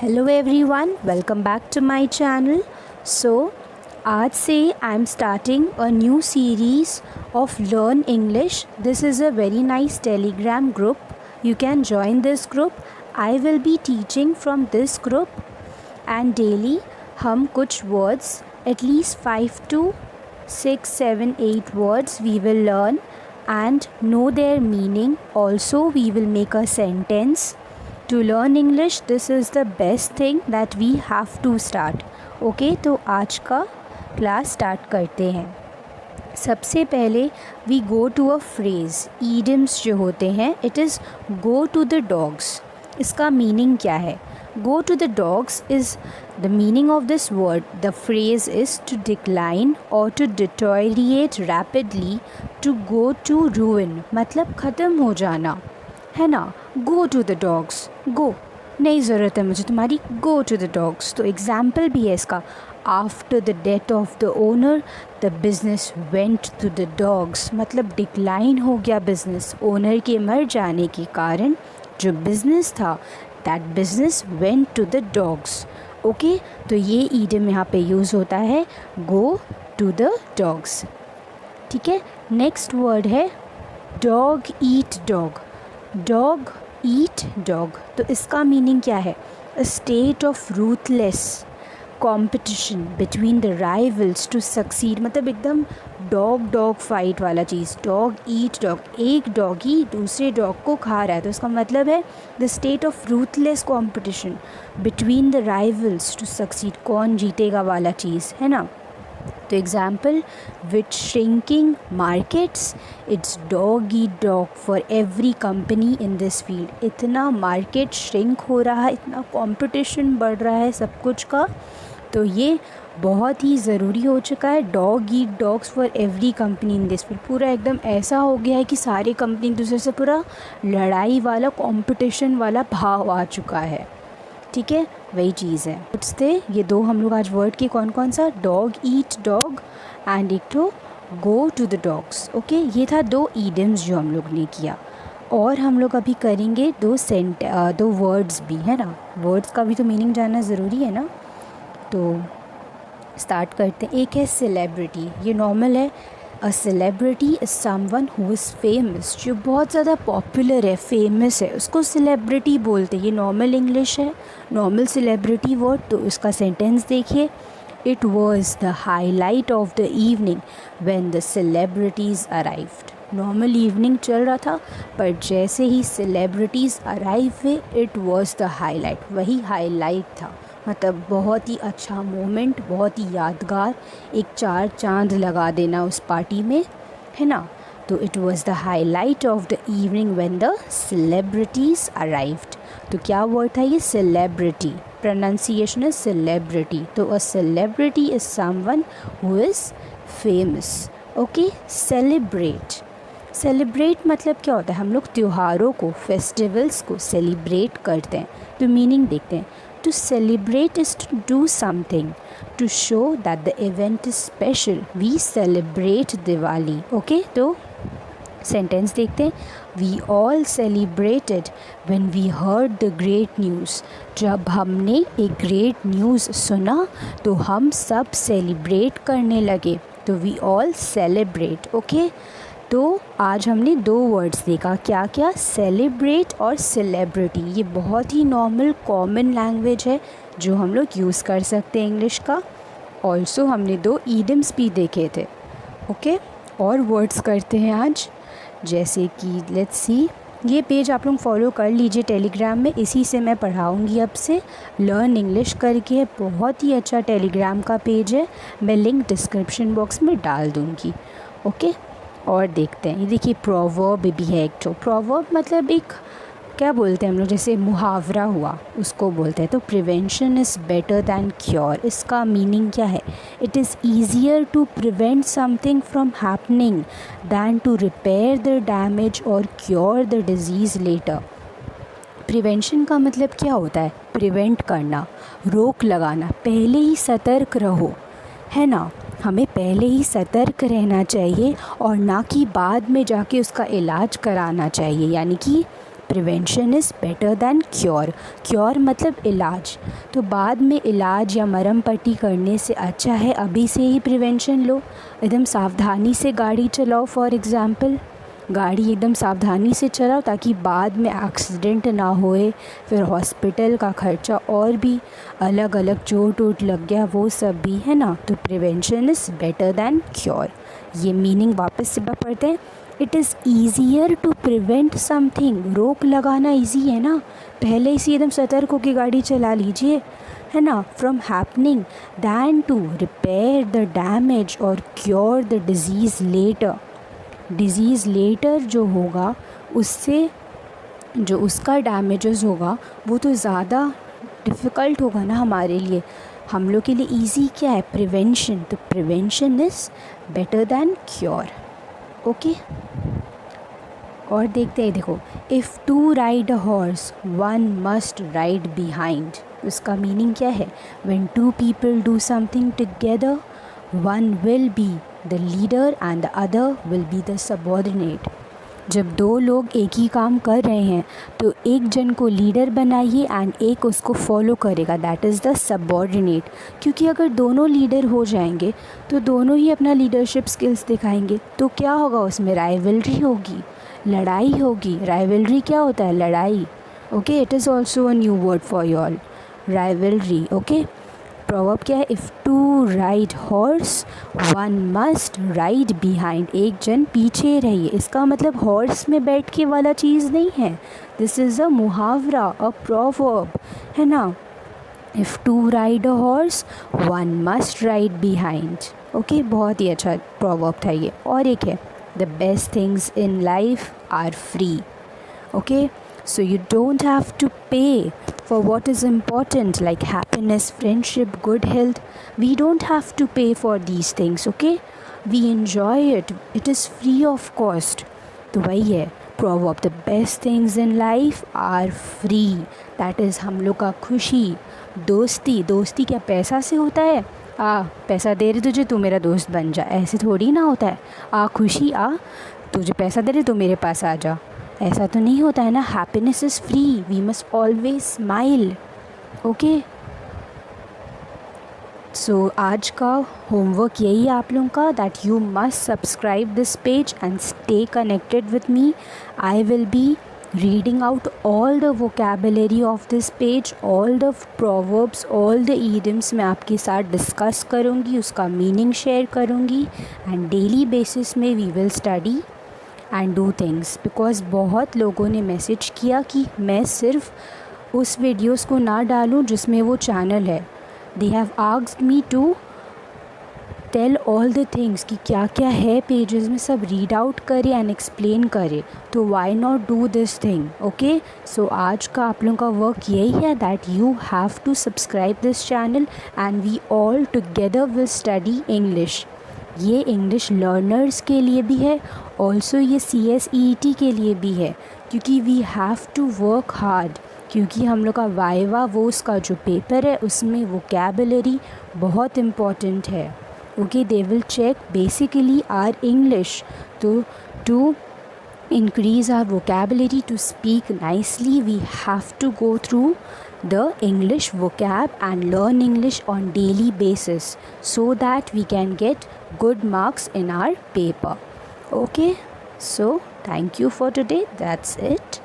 Hello everyone, welcome back to my channel. So आज से I am starting a new series of learn English. This is a very nice Telegram group. You can join this group. I will be teaching from this group and daily हम कुछ words at least 5 to 6, 7, 8 words we will learn and know their meaning. Also we will make a sentence. To learn English, this is the best thing that we have to start. Okay, तो आज का class start करते हैं. सबसे पहले we go to a phrase. Idioms जो होते हैं, it is go to the dogs. इसका मीनिंग क्या है? Go to the dogs is the meaning of this word. The phrase is to decline और to deteriorate rapidly, to go to ruin, मतलब ख़त्म हो जाना, है ना. Go to the dogs, go, नहीं ज़रूरत है मुझे तुम्हारी, गो टू द डॉग्स. तो एग्ज़ाम्पल भी है इसका. After the death of the owner the business went to the dogs, मतलब डिक्लाइन हो गया बिज़नेस. ओनर के मर जाने के कारण जो बिज़नेस था, that business went to the dogs. Okay, तो ये ईडियम यहाँ पे यूज़ होता है, गो टू द डॉग्स. ठीक है. नेक्स्ट वर्ड है dog eat dog. Dog eat dog, तो इसका मीनिंग क्या है? A state of ruthless competition between the rivals to succeed, मतलब एकदम डॉग फाइट वाला चीज़. डॉग ईट डॉग, एक डॉगी दूसरे डॉग को खा रहा है, तो इसका मतलब है the state of ruthless competition between the rivals to succeed, कौन जीतेगा वाला चीज़, है ना. तो example, with shrinking markets it's dog eat dog for every company in this field. इतना मार्केट श्रिंक हो रहा है, इतना कंपटीशन बढ़ रहा है सब कुछ का, तो ये बहुत ही ज़रूरी हो चुका है. Dog eat dogs for every company in this field. पूरा एकदम ऐसा हो गया है कि सारे कंपनी एक दूसरे से पूरा लड़ाई वाला, कंपटीशन वाला भाव आ चुका है. ठीक है, वही चीज़ है. वर्ड्स थे ये दो हम लोग आज. वर्ड के कौन कौन सा? डॉग ईट डॉग एंड एक तो go to the dogs. Okay, ये था दो ईडियम्स जो हम लोग ने किया. और हम लोग अभी करेंगे दो वर्ड्स भी, है ना. वर्ड्स का भी तो मीनिंग जानना ज़रूरी है ना. तो स्टार्ट करते हैं. एक है सेलिब्रिटी. ये नॉर्मल है. अ celebrity is someone who is famous, जो बहुत ज़्यादा पॉपुलर है, फेमस है, उसको सेलिब्रिटी बोलते हैं. ये नॉर्मल इंग्लिश है, नॉर्मल सेलिब्रिटी वर्ड. तो इसका सेंटेंस देखिए. It was the highlight of the evening when the celebrities arrived. Normal evening चल रहा था, पर जैसे ही सेलिब्रिटीज़ अराइव हुए, इट वॉज़ द हाईलाइट, वही हाईलाइट था. मतलब बहुत ही अच्छा मोमेंट, बहुत ही यादगार, एक 4 चांद लगा देना उस पार्टी में, है ना. तो it was the highlight of the evening when the celebrities arrived. तो क्या वर्ड था ये? सेलिब्रिटी. Pronunciation is celebrity. तो a celebrity is someone who is famous. Okay. Celebrate. Celebrate मतलब क्या होता है? हम लोग त्योहारों को, फेस्टिवल्स को सेलिब्रेट करते हैं. तो मीनिंग देखते हैं. To celebrate is to do something to show that the event is special. We celebrate Diwali. Okay, तो सेंटेंस देखते हैं. We all celebrated when we heard the great news. जब हमने एक ग्रेट न्यूज़ सुना तो हम सब सेलिब्रेट करने लगे. तो we all celebrate. Okay, तो आज हमने दो वर्ड्स देखा. क्या क्या? सेलिब्रेट और सेलिब्रिटी. ये बहुत ही नॉर्मल कॉमन लैंग्वेज है जो हम लोग यूज़ कर सकते हैं इंग्लिश का. ऑल्सो हमने दो ईडियम्स भी देखे थे. ओके, और वर्ड्स करते हैं आज, जैसे कि लेट्स सी. ये पेज आप लोग फॉलो कर लीजिए टेलीग्राम में, इसी से मैं पढ़ाऊँगी अब से. लर्न इंग्लिश करके है, बहुत ही अच्छा टेलीग्राम का पेज है. मैं लिंक डिस्क्रिप्शन बॉक्स में डाल दूँगी. ओके, और देखते हैं. ये देखिए, प्रोवर्ब भी है एक. तो प्रोवर्ब मतलब एक, क्या बोलते हैं हम लोग, जैसे मुहावरा हुआ, उसको बोलते हैं. तो prevention is better than cure. इसका मीनिंग क्या है? It is easier to prevent something from happening than to repair the damage और cure the disease later. Prevention का मतलब क्या होता है? प्रिवेंट करना, रोक लगाना. पहले ही सतर्क रहो, है ना. हमें पहले ही सतर्क रहना चाहिए और ना कि बाद में जाके उसका इलाज कराना चाहिए. यानी कि prevention is better than cure. Cure मतलब इलाज, तो बाद में इलाज या मरहम पट्टी करने से अच्छा है अभी से ही प्रिवेंशन लो। एकदम सावधानी से गाड़ी चलाओ, फॉर एग्ज़ाम्पल गाड़ी एकदम सावधानी से चलाओ ताकि बाद में एक्सीडेंट ना होए, फिर हॉस्पिटल का ख़र्चा और भी अलग अलग, चोट वोट लग गया वो सब भी है ना। तो prevention is better than cure. ये मीनिंग वापस से पढ़ते हैं। It is easier to prevent something, रोक लगाना ईजी है ना, पहले ही एकदम सतर्क होकर गाड़ी चला लीजिए है ना, from happening than to repair the damage और cure the disease later. Disease later जो होगा उससे जो उसका डैमेजेस होगा वो तो ज़्यादा डिफ़िकल्ट होगा ना हमारे लिए। हम लोग के लिए इजी क्या है? प्रिवेंशन। तो prevention is better than cure. Okay, और देखते हैं, देखो, if two ride a horse one must ride behind. उसका मीनिंग क्या है? When two people do something together one will be the leader and the other will be the subordinate. जब दो लोग एक ही काम कर रहे हैं तो एक जन को लीडर बनाइए एंड एक उसको फॉलो करेगा, दैट इज़ द सबऑर्डिनेट। क्योंकि अगर दोनों लीडर हो जाएंगे तो दोनों ही अपना लीडरशिप स्किल्स दिखाएंगे, तो क्या होगा? उसमें राइवलरी होगी, लड़ाई होगी। राइवलरी क्या होता है? लड़ाई। Okay, it is also a new word for you all, rivalry. Okay, proverb क्या है? If two ride horse one must ride behind. एक जन पीछे रहिए, इसका मतलब हॉर्स में बैठ के वाला चीज़ नहीं है। दिस इज़ अ मुहावरा, अ प्रोवर्ब है ना। If two ride a horse one must ride behind. Okay, बहुत ही अच्छा प्रोवर्ब था ये। और एक है, the best things in life are free. Okay, so you don't have to pay for what is important like happiness, friendship, good health. We don't have to pay for these things. Okay, we enjoy it, it is free of cost. तो वही है proverb, the best things in life are free. that is हम लोग का खुशी, दोस्ती। दोस्ती क्या पैसा से होता है? पैसा दे रहे तुझे, तू मेरा दोस्त बन जा, ऐसे थोड़ी ना होता है। खुशी, तुझे पैसा दे रहे तो मेरे पास आ जा, ऐसा तो नहीं होता है ना। Happiness is free, we must always smile. Okay, so आज का होमवर्क यही है आप लोगों का, that you must subscribe this page and stay connected with me. I will be reading out all the vocabulary of this page, all the proverbs, all the idioms मैं आपके साथ डिस्कस करूँगी, उसका मीनिंग शेयर करूँगी and daily basis में we will study and do things. Because बहुत लोगों ने मैसेज किया कि मैं सिर्फ उस वीडियोस को ना डालूं जिसमें वो चैनल है। They have asked me to tell all the things कि क्या क्या है पेजेस में, सब रीड आउट करे एंड एक्सप्लेन करे। तो why not do this thing? Okay, so आज का आप लोगों का वर्क यही है, that you have to subscribe this channel and we all together will study English. ये इंग्लिश लर्नर्स के लिए भी है, ऑल्सो ये CSET के लिए भी है, क्योंकि we have to work hard. क्योंकि हम लोग का वाइवा वो उसका जो पेपर है उसमें वोकैबुलरी बहुत इम्पॉर्टेंट है। Okay, they will check basically our English. तो to increase our vocabulary to speak nicely, we have to go through the English vocab and learn English on daily basis so that we can get good marks in our paper. Okay, so thank you for today. That's it.